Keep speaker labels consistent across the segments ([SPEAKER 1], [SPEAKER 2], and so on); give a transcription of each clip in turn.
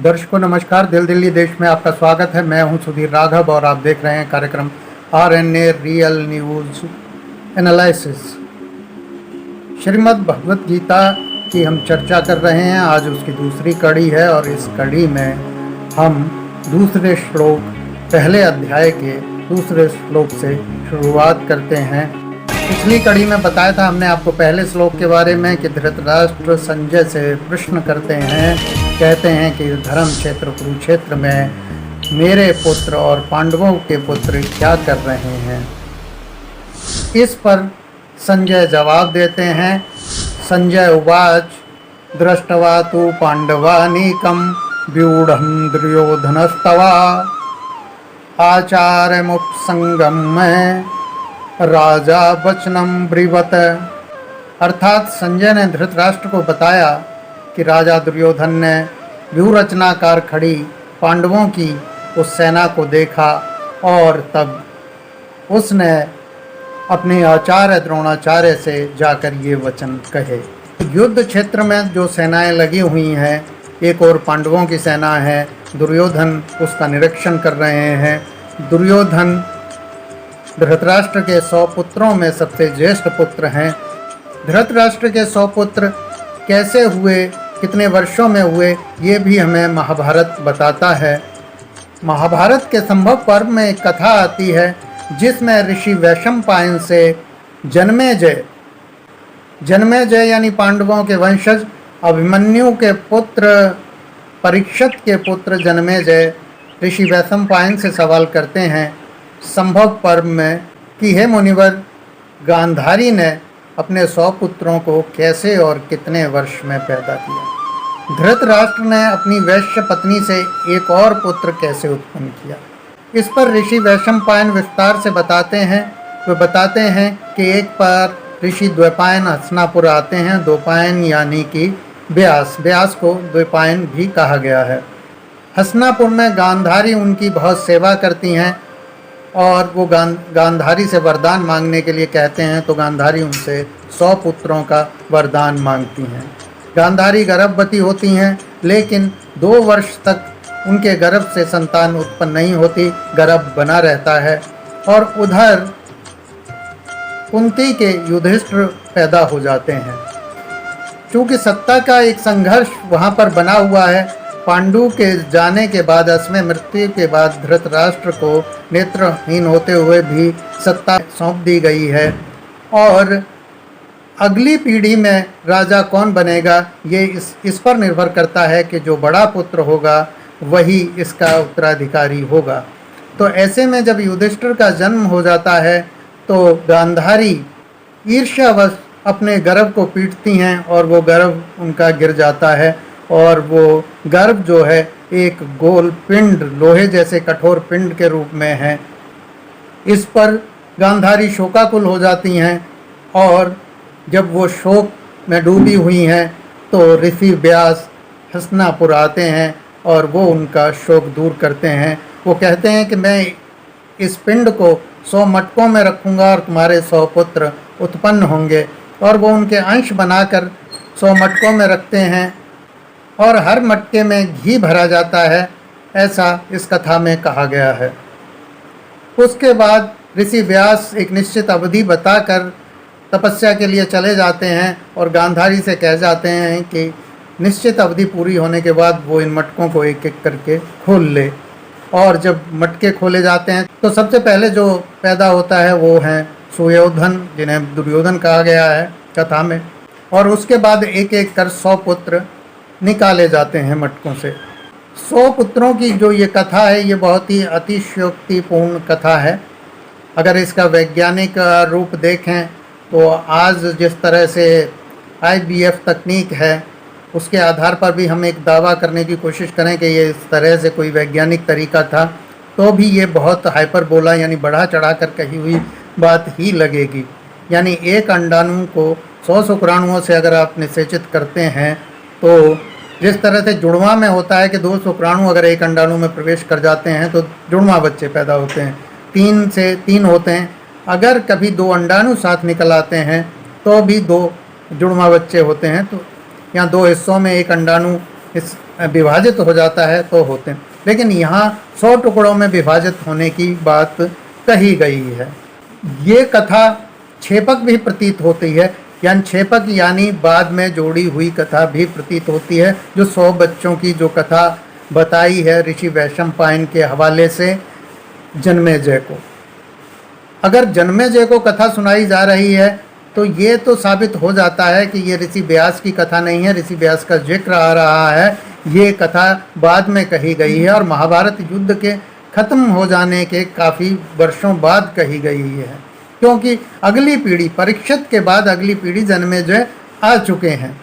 [SPEAKER 1] दर्शकों नमस्कार। दिल्ली देश में आपका स्वागत है। मैं हूं सुधीर राघव और आप देख रहे हैं कार्यक्रम RNA real news analysis. Shrimad Bhagavad Gita की हम चर्चा कर रहे हैं। आज उसकी दूसरी कड़ी है और इस कड़ी में हम दूसरे श्लोक, पहले अध्याय के दूसरे श्लोक से शुरुआत करते हैं। पिछली कड़ी में बताया था हमने आपको पहले श्लोक के बारे में कि धृतराष्ट्र संजय से प्रश्न करते हैं, कहते हैं कि धर्म क्षेत्र कुरुक्षेत्र में मेरे पुत्र और पांडवों के पुत्र क्या कर रहे हैं। इस पर संजय जवाब देते हैं। संजय उवाच दृष्टवा तु पांडवानीकं व्यूढ़ं दुर्योधनस्तवा आचार्यमुपसंगम्य राजा वचनम ब्रीवत। अर्थात संजय ने धृतराष्ट्र को बताया कि राजा दुर्योधन ने व्यूह रचनाकार खड़ी पांडवों की उस सेना को देखा और तब उसने अपने आचार्य द्रोणाचार्य से जाकर ये वचन कहे। युद्ध क्षेत्र में जो सेनाएं लगी हुई हैं, एक और पांडवों की सेना है, दुर्योधन उसका निरीक्षण कर रहे हैं। दुर्योधन धृतराष्ट्र के 100 पुत्रों में सबसे ज्येष्ठ पुत्र हैं। धृतराष्ट्र के 100 पुत्र कैसे हुए, कितने वर्षों में हुए, ये भी हमें महाभारत बताता है। महाभारत के संभव पर्व में एक कथा आती है जिसमें ऋषि वैशंपायन से जन्मेजय यानी पांडवों के वंशज अभिमन्यु के पुत्र परीक्षित के पुत्र जन्मेजय ऋषि वैशंपायन से सवाल करते हैं संभव पर्व में कि हे मुनिवर, गांधारी ने अपने 100 पुत्रों को कैसे और कितने वर्ष में पैदा किया। धृतराष्ट्र ने अपनी वैश्य पत्नी से एक और पुत्र कैसे उत्पन्न किया। इस पर ऋषि वैशंपायन विस्तार से बताते हैं। वे बताते हैं कि एक बार ऋषि द्वैपायन हस्तिनापुर आते हैं। द्वैपायन यानी कि व्यास को द्वैपायन भी कहा गया है। हस्तिनापुर में गांधारी उनकी बहुत सेवा करती हैं और वो गांधारी से वरदान मांगने के लिए कहते हैं, तो गांधारी उनसे 100 पुत्रों का वरदान मांगती हैं। गांधारी गर्भवती होती हैं, लेकिन 2 वर्ष तक उनके गर्भ से संतान उत्पन्न नहीं होती, गर्भ बना रहता है। और उधर कुंती के युधिष्ठिर पैदा हो जाते हैं। चूँकि सत्ता का एक संघर्ष वहाँ पर बना हुआ है, पांडु के जाने के बाद, असमय मृत्यु के बाद धृतराष्ट्र को नेत्रहीन होते हुए भी सत्ता सौंप दी गई है और अगली पीढ़ी में राजा कौन बनेगा ये इस पर निर्भर करता है कि जो बड़ा पुत्र होगा वही इसका उत्तराधिकारी होगा। तो ऐसे में जब युधिष्ठिर का जन्म हो जाता है तो गांधारी ईर्ष्यावश अपने गर्भ को पीटती हैं और वो गर्भ उनका गिर जाता है और वो गर्भ जो है एक गोल पिंड, लोहे जैसे कठोर पिंड के रूप में है। इस पर गांधारी शोकाकुल हो जाती हैं और जब वो शोक में डूबी हुई हैं तो ऋषि व्यास हस्तिनापुर आते हैं और वो उनका शोक दूर करते हैं। वो कहते हैं कि मैं इस पिंड को 100 मटकों में रखूँगा और तुम्हारे 100 पुत्र उत्पन्न होंगे। और वो उनके अंश बनाकर 100 मटकों में रखते हैं और हर मटके में घी भरा जाता है, ऐसा इस कथा में कहा गया है। उसके बाद ऋषि व्यास एक निश्चित अवधि बताकर तपस्या के लिए चले जाते हैं और गांधारी से कह जाते हैं कि निश्चित अवधि पूरी होने के बाद वो इन मटकों को एक एक करके खोल ले। और जब मटके खोले जाते हैं तो सबसे पहले जो पैदा होता है वो हैं सुयोधन, जिन्हें दुर्योधन कहा गया है कथा में। और उसके बाद एक एक कर 100 पुत्र निकाले जाते हैं मटकों से। 100 पुत्रों की जो ये कथा है ये बहुत ही अतिशयोक्तिपूर्ण कथा है। अगर इसका वैज्ञानिक रूप देखें तो आज जिस तरह से IVF तकनीक है उसके आधार पर भी हम एक दावा करने की कोशिश करें कि ये इस तरह से कोई वैज्ञानिक तरीका था तो भी ये बहुत हाइपरबोला यानी बढ़ा चढ़ा कर कही हुई बात ही लगेगी। यानी एक अंडाणु को 100 शुक्राणुओं से अगर आप निषेचित करते हैं तो जिस तरह से जुड़वा में होता है कि 2 शुक्राणु अगर एक अंडाणु में प्रवेश कर जाते हैं तो जुड़वा बच्चे पैदा होते हैं, 3 से 3 होते हैं। अगर कभी 2 अंडाणु साथ निकल आते हैं तो भी 2 जुड़वा बच्चे होते हैं। तो यहाँ 2 हिस्सों में एक अंडाणु इस विभाजित हो जाता है तो होते हैं, लेकिन यहाँ 100 टुकड़ों में विभाजित होने की बात कही गई है। ये कथा छेपक भी प्रतीत होती है, यानी छेपक यानी बाद में जोड़ी हुई कथा भी प्रतीत होती है, जो 100 बच्चों की जो कथा बताई है ऋषि वैशंपायन के हवाले से जन्मेजय को। अगर जन्मेजय को कथा सुनाई जा रही है तो ये तो साबित हो जाता है कि ये ऋषि व्यास की कथा नहीं है, ऋषि व्यास का जिक्र आ रहा है, ये कथा बाद में कही गई है और महाभारत युद्ध के खत्म हो जाने के काफ़ी वर्षों बाद कही गई है, क्योंकि अगली पीढ़ी परीक्षित के बाद अगली पीढ़ी जन्मेजय आ चुके हैं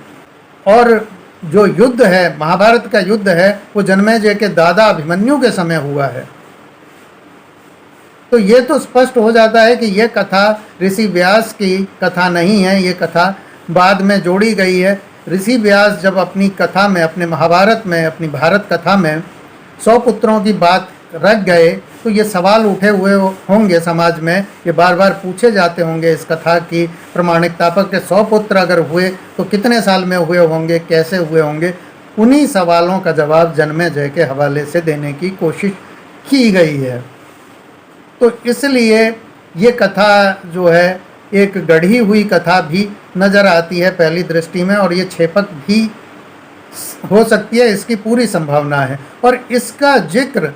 [SPEAKER 1] और जो युद्ध है, महाभारत का युद्ध है, वो जन्मेजय के दादा अभिमन्यु के समय हुआ है। तो ये तो स्पष्ट हो जाता है कि ये कथा ऋषि व्यास की कथा नहीं है, ये कथा बाद में जोड़ी गई है। ऋषि व्यास जब अपनी कथा में, अपने महाभारत में, अपनी भारत कथा में 100 पुत्रों की बात रख गए तो ये सवाल उठे हुए होंगे समाज में, ये बार बार पूछे जाते होंगे इस कथा की प्रामाणिकता पर कि 100 पुत्र अगर हुए तो कितने साल में हुए होंगे, कैसे हुए होंगे। उन्हीं सवालों का जवाब जन्मेजय के हवाले से देने की कोशिश की गई है। तो इसलिए ये कथा जो है एक गढ़ी हुई कथा भी नज़र आती है पहली दृष्टि में, और ये छेपक भी हो सकती है, इसकी पूरी संभावना है। और इसका जिक्र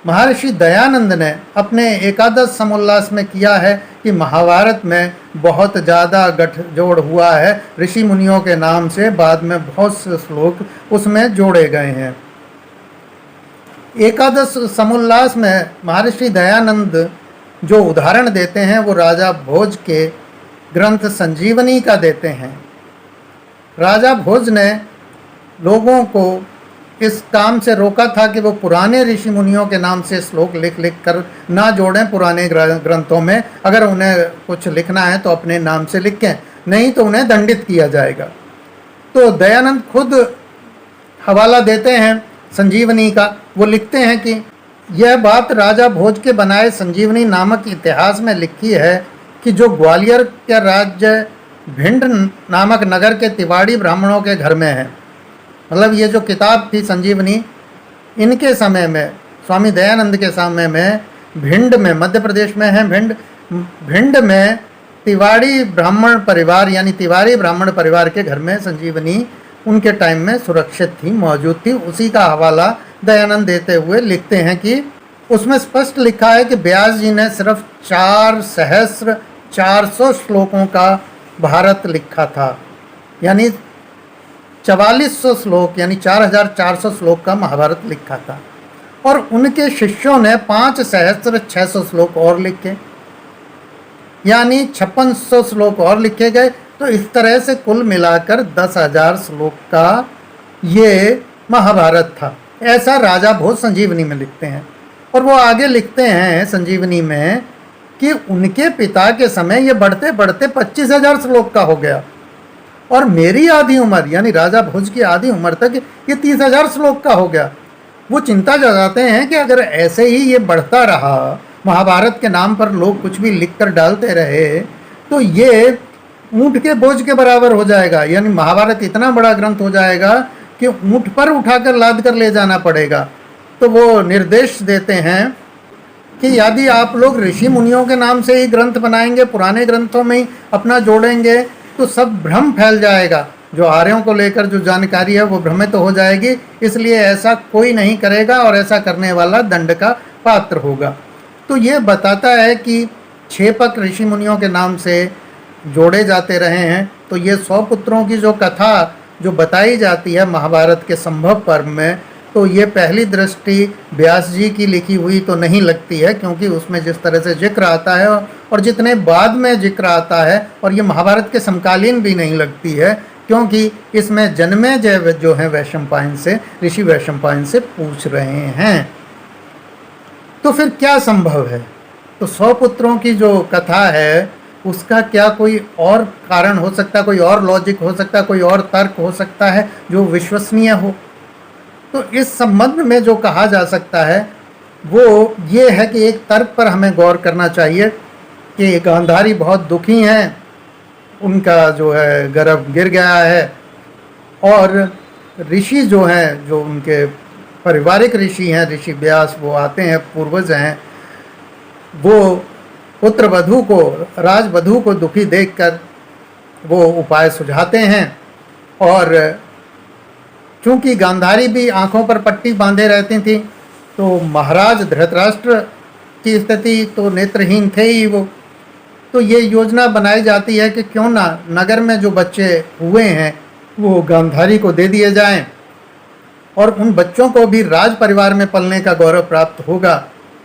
[SPEAKER 1] महर्षि दयानंद ने अपने एकादश समोल्लास में किया है कि महाभारत में बहुत ज़्यादा गठजोड़ हुआ है ऋषि मुनियों के नाम से, बाद में बहुत से श्लोक उसमें जोड़े गए हैं। एकादश समोल्लास में महर्षि दयानंद जो उदाहरण देते हैं वो राजा भोज के ग्रंथ संजीवनी का देते हैं। राजा भोज ने लोगों को इस काम से रोका था कि वो पुराने ऋषि मुनियों के नाम से श्लोक लिख कर ना जोड़ें पुराने ग्रंथों में। अगर उन्हें कुछ लिखना है तो अपने नाम से लिखें, नहीं तो उन्हें दंडित किया जाएगा। तो दयानंद खुद हवाला देते हैं संजीवनी का। वो लिखते हैं कि यह बात राजा भोज के बनाए संजीवनी नामक इतिहास में लिखी है कि जो ग्वालियर के राज्य भिंड नामक नगर के तिवाड़ी ब्राह्मणों के घर में है। मतलब ये जो किताब थी संजीवनी, इनके समय में, स्वामी दयानंद के समय में भिंड में, मध्य प्रदेश में है भिंड में तिवाड़ी ब्राह्मण परिवार यानी तिवारी ब्राह्मण परिवार के घर में संजीवनी उनके टाइम में सुरक्षित थी, मौजूद थी। उसी का हवाला दयानंद देते हुए लिखते हैं कि उसमें स्पष्ट लिखा है कि व्यास जी ने सिर्फ 4,400 श्लोकों का भारत लिखा था, यानी 4400 श्लोक यानी 4400 श्लोक का महाभारत लिखा था। और उनके शिष्यों ने 5,600 श्लोक और लिखे, यानी 5600 श्लोक और लिखे गए। तो इस तरह से कुल मिलाकर 10,000 श्लोक का ये महाभारत था। ऐसा राजा भोज संजीवनी में लिखते हैं। और वो आगे लिखते हैं संजीवनी में कि उनके पिता के समय ये बढ़ते बढ़ते 25,000 श्लोक का हो गया, और मेरी आधी उम्र यानी राजा भोज की आधी उम्र तक ये 30,000 श्लोक का हो गया। वो चिंता जताते हैं कि अगर ऐसे ही ये बढ़ता रहा, महाभारत के नाम पर लोग कुछ भी लिख कर डालते रहे, तो ये ऊँट के बोझ के बराबर हो जाएगा। यानी महाभारत इतना बड़ा ग्रंथ हो जाएगा कि ऊँट पर उठाकर लाद कर ले जाना पड़ेगा। तो वो निर्देश देते हैं कि यदि आप लोग ऋषि मुनियों के नाम से ही ग्रंथ बनाएंगे, पुराने ग्रंथों में ही अपना जोड़ेंगे, तो सब भ्रम फैल जाएगा। जो आर्यों को लेकर जो जानकारी है वो भ्रमित हो जाएगी। इसलिए ऐसा कोई नहीं करेगा और ऐसा करने वाला दंड का पात्र होगा। तो ये बताता है कि छेपक ऋषि मुनियों के नाम से जोड़े जाते रहे हैं। तो ये 100 पुत्रों की जो कथा जो बताई जाती है महाभारत के संभव पर्व में, तो ये पहली दृष्टि व्यास जी की लिखी हुई तो नहीं लगती है, क्योंकि उसमें जिस तरह से जिक्र आता है और जितने बाद में जिक्र आता है, और ये महाभारत के समकालीन भी नहीं लगती है, क्योंकि इसमें जन्मेजय जो है वैशंपायन से, ऋषि वैशंपायन से पूछ रहे हैं। तो फिर क्या संभव है? तो 100 पुत्रों की जो कथा है उसका क्या कोई और कारण हो सकता है, कोई और लॉजिक हो सकता है, कोई और तर्क हो सकता है जो विश्वसनीय हो? तो इस संबंध में जो कहा जा सकता है वो ये है कि एक तर्क पर हमें गौर करना चाहिए कि गांधारी बहुत दुखी हैं, उनका जो है गर्भ गिर गया है, और ऋषि जो हैं, जो उनके पारिवारिक ऋषि हैं, ऋषि व्यास, वो आते हैं, पूर्वज हैं, वो पुत्र वधू को, राजवधू को दुखी देखकर वो उपाय सुझाते हैं। और चूंकि गांधारी भी आंखों पर पट्टी बांधे रहती थी, तो महाराज धृतराष्ट्र की स्थिति तो नेत्रहीन थे ही वो। तो ये योजना बनाई जाती है कि क्यों ना नगर में जो बच्चे हुए हैं वो गांधारी को दे दिए जाएं, और उन बच्चों को भी राज परिवार में पलने का गौरव प्राप्त होगा।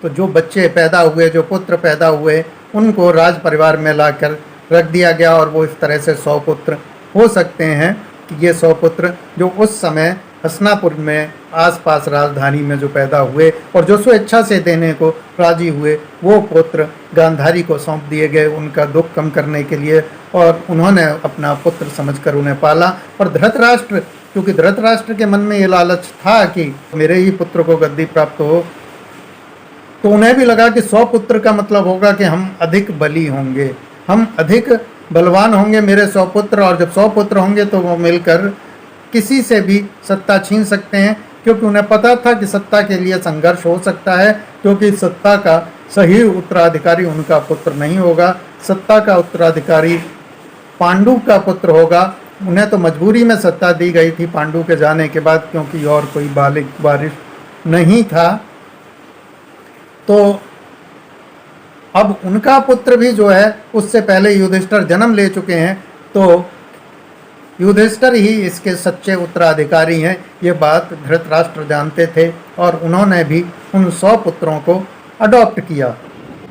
[SPEAKER 1] तो जो बच्चे पैदा हुए, जो पुत्र पैदा हुए, उनको राज परिवार में लाकर रख दिया गया, और वो इस तरह से 100 पुत्र हो सकते हैं। कि ये 100 पुत्र जो उस समय हसनापुर में आसपास राजधानी में जो पैदा हुए और जो स्वेच्छा से देने को राजी हुए, वो पुत्र गांधारी को सौंप दिए गए उनका दुख कम करने के लिए, और उन्होंने अपना पुत्र समझकर उन्हें पाला। और धृतराष्ट्र, क्योंकि धृतराष्ट्र के मन में ये लालच था कि मेरे ही पुत्र को गद्दी प्राप्त हो, तो उन्हें भी लगा कि 100 पुत्र का मतलब होगा कि हम अधिक बली होंगे, हम अधिक बलवान होंगे, मेरे 100 पुत्र, और जब 100 पुत्र होंगे तो वो मिलकर किसी से भी सत्ता छीन सकते हैं। क्योंकि उन्हें पता था कि सत्ता के लिए संघर्ष हो सकता है, क्योंकि सत्ता का सही उत्तराधिकारी उनका पुत्र नहीं होगा, सत्ता का उत्तराधिकारी पांडु का पुत्र होगा। उन्हें तो मजबूरी में सत्ता दी गई थी पांडु के जाने के बाद, क्योंकि और कोई वारिस नहीं था। तो अब उनका पुत्र भी जो है, उससे पहले युधिष्ठिर जन्म ले चुके हैं, तो युधिष्ठिर ही इसके सच्चे उत्तराधिकारी हैं। ये बात धृतराष्ट्र जानते थे, और उन्होंने भी उन 100 पुत्रों को अडॉप्ट किया।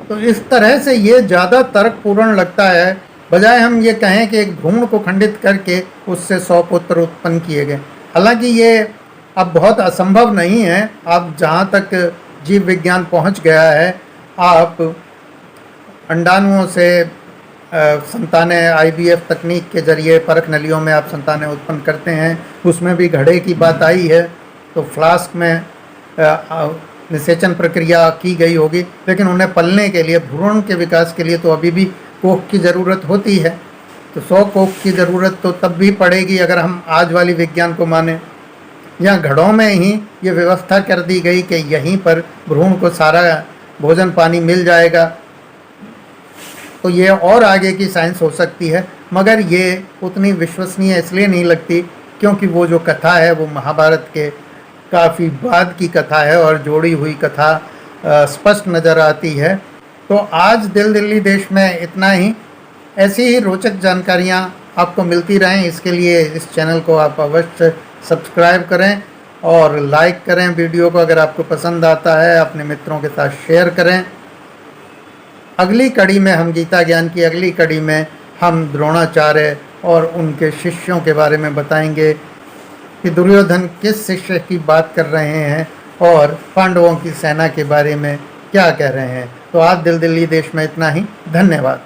[SPEAKER 1] तो इस तरह से ये ज़्यादा तर्कपूर्ण लगता है, बजाय हम ये कहें कि एक भ्रूण को खंडित करके उससे 100 पुत्र उत्पन्न किए गए। हालांकि ये अब बहुत असंभव नहीं है। आप जहाँ तक जीव विज्ञान पहुँच गया है, आप अंडाणुओं से संतानें IVF तकनीक के जरिए परख नलियों में आप संतानें उत्पन्न करते हैं। उसमें भी घड़े की बात आई है, तो फ्लास्क में निषेचन प्रक्रिया की गई होगी, लेकिन उन्हें पलने के लिए, भ्रूण के विकास के लिए तो अभी भी कोख की ज़रूरत होती है। तो 100 कोख की ज़रूरत तो तब भी पड़ेगी अगर हम आज वाली विज्ञान को माने। यहाँ घड़ों में ही ये व्यवस्था कर दी गई कि यहीं पर भ्रूण को सारा भोजन पानी मिल जाएगा। तो ये और आगे की साइंस हो सकती है, मगर ये उतनी विश्वसनीय इसलिए नहीं लगती क्योंकि वो जो कथा है वो महाभारत के काफ़ी बाद की कथा है, और जोड़ी हुई कथा स्पष्ट नज़र आती है। तो आज दिल दिल्ली देश में इतना ही। ऐसी ही रोचक जानकारियाँ आपको मिलती रहें, इसके लिए इस चैनल को आप अवश्य सब्सक्राइब करें और लाइक करें वीडियो को। अगर आपको पसंद आता है, अपने मित्रों के साथ शेयर करें। अगली कड़ी में हम गीता ज्ञान की अगली कड़ी में हम द्रोणाचार्य और उनके शिष्यों के बारे में बताएंगे कि दुर्योधन किस शिष्य की बात कर रहे हैं और पांडवों की सेना के बारे में क्या कह रहे हैं। तो आज दिल दिल्ली देश में इतना ही। धन्यवाद।